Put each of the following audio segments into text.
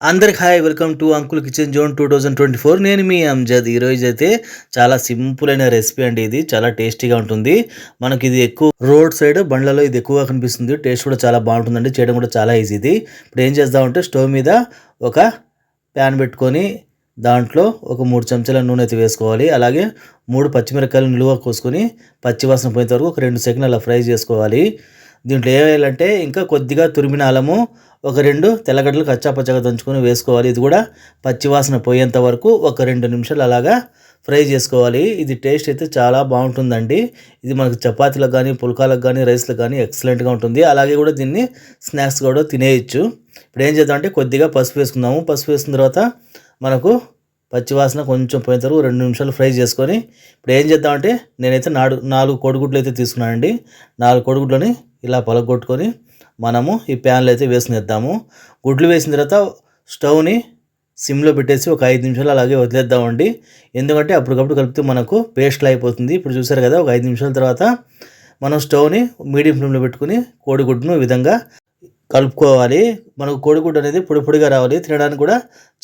అందరికి hi welcome to uncle kitchen zone 2024. నేను మీ అంజద్. ఈరోజు అయితే చాలా సింపుల్ అయిన రెసిపీ అండి. ఇది చాలా టేస్టీగా ఉంటుంది. మనకి ఇది ఎక్కువ రోడ్ సైడ్ బండ్లలో ఇది ఎక్కువగా కనిపిస్తుంది. టేస్ట్ కూడా చాలా బాగుంటుందండి. చేయడం కూడా చాలా ఈజీ. ఇది ఇప్పుడు ఏం చేద్దామంటే స్టవ్ మీద ఒక ప్యాన్ పెట్టుకొని దాంట్లో ఒక 3 చెంచాల నూనె అయితే వేసుకోవాలి. అలాగే 3 పచ్చిమిరపకాయలు నిలువ కోసుకొని పచ్చివాసన పోయేంత వరకు ఒక 2 సెకండ్లు అలా ఫ్రై చేసుకోవాలి. దీంట్లో ఏం వేయాలంటే ఇంకా కొద్దిగా తురిమిన అల్లము, ఒక 2 తెల్లగడ్డలు కచ్చాపచ్చగా దంచుకొని వేసుకోవాలి. ఇది కూడా పచ్చివాసన పోయేంత వరకు ఒక 2 నిమిషాలు అలాగా ఫ్రై చేసుకోవాలి. ఇది టేస్ట్ అయితే చాలా బాగుంటుందండి. ఇది మనకు చపాతీలకు కానీ, పుల్కాలకు కానీ, రైస్లకు కానీ ఎక్సలెంట్గా ఉంటుంది. అలాగే కూడా దీన్ని స్నాక్స్ కూడా తినేయచ్చు. ఇప్పుడు ఏం చేద్దామంటే కొద్దిగా పసుపు వేసుకుందాము. పసుపు వేసుకున్న తర్వాత మనకు పచ్చివాసన కొంచెం పోయిన తర్వాత 2 నిమిషాలు ఫ్రై చేసుకొని ఇప్పుడు ఏం చేద్దామంటే నేనైతే 4 కోడిగుడ్లు అయితే తీసుకున్నానండి. 4 కోడిగుడ్లని ఇలా పలగొట్టుకొని మనము ఈ ప్యాన్లో అయితే వేసుకునేద్దాము. గుడ్లు వేసిన తర్వాత స్టవ్ని సిమ్లో పెట్టేసి ఒక 5 నిమిషాలు అలాగే వదిలేద్దామండి. ఎందుకంటే అప్పటికప్పుడు కలిపితే మనకు పేస్ట్లా అయిపోతుంది. ఇప్పుడు చూసారు కదా, ఒక 5 నిమిషాల తర్వాత మనం స్టవ్ని మీడియం ఫ్లేమ్లో పెట్టుకుని కోడిగుడ్డును ఈ విధంగా కలుపుకోవాలి. మనకు కోడిగుడ్డు అనేది పొడి పొడిగా రావాలి. తినడానికి కూడా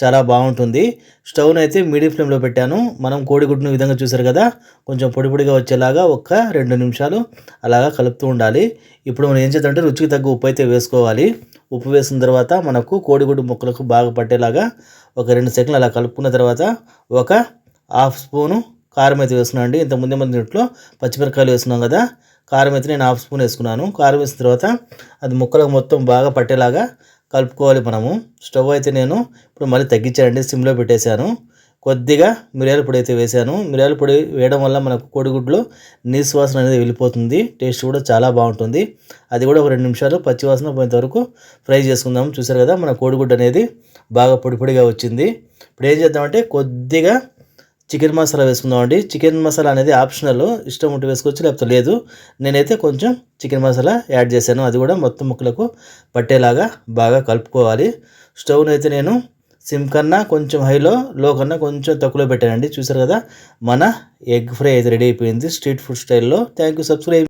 చాలా బాగుంటుంది. స్టవ్ని అయితే మీడియం ఫ్లేమ్లో పెట్టాను. మనం కోడిగుడ్డును ఈ విధంగా చూసారు కదా, కొంచెం పొడి పొడిగా వచ్చేలాగా ఒక 2 నిమిషాలు అలాగా కలుపుతూ ఉండాలి. ఇప్పుడు మనం ఏం చేద్దామంటే రుచికి తగ్గ ఉప్పు అయితే వేసుకోవాలి. ఉప్పు వేసిన తర్వాత మనకు కోడిగుడ్డు ముక్కలకు బాగా పట్టేలాగా ఒక 2 సెకండ్లు అలా కలుపుకున్న తర్వాత ఒక హాఫ్ స్పూను కారం అయితే వేసుకున్నాను అండి. ఇంతకుముందే మన దీంట్లో పచ్చిమిరపకాయలు వేసుకున్నాం కదా, కారం అయితే నేను హాఫ్ స్పూన్ వేసుకున్నాను. కారం వేసిన తర్వాత అది ముక్కలకు మొత్తం బాగా పట్టేలాగా కలుపుకోవాలి మనము. స్టవ్ అయితే నేను ఇప్పుడు మళ్ళీ తగ్గించానండి, సిమ్లో పెట్టేశాను. కొద్దిగా మిరియాల పొడి అయితే వేశాను. మిరియాల పొడి వేయడం వల్ల మనకు కోడిగుడ్లో నీసు వాసన అనేది వెళ్ళిపోతుంది. టేస్ట్ కూడా చాలా బాగుంటుంది. అది కూడా ఒక 2 నిమిషాలు పచ్చివాసన పోయేంత వరకు ఫ్రై చేసుకుందాం. చూసారు కదా, మన కోడిగుడ్డు అనేది బాగా పొడి పొడిగా వచ్చింది. ఇప్పుడు ఏం చేద్దామంటే కొద్దిగా చికెన్ మసాలా వేసుకుందామండి. చికెన్ మసాలా అనేది ఆప్షనల్, ఇష్టం ఉంటే వేసుకోవచ్చు, లేకపోతే లేదు. నేనైతే కొంచెం చికెన్ మసాలా యాడ్ చేశాను. అది కూడా మొత్తం ముక్కలకు పట్టేలాగా బాగా కలుపుకోవాలి. స్టవ్ని అయితే నేను సిమ్ కన్నా కొంచెం హైలో, లో కన్నా కొంచెం తక్కువలో పెట్టానండి. చూసారు కదా, మన ఎగ్ ఫ్రై అయితే రెడీ అయిపోయింది స్ట్రీట్ ఫుడ్ స్టైల్లో. Thank you. సబ్స్క్రైబ్.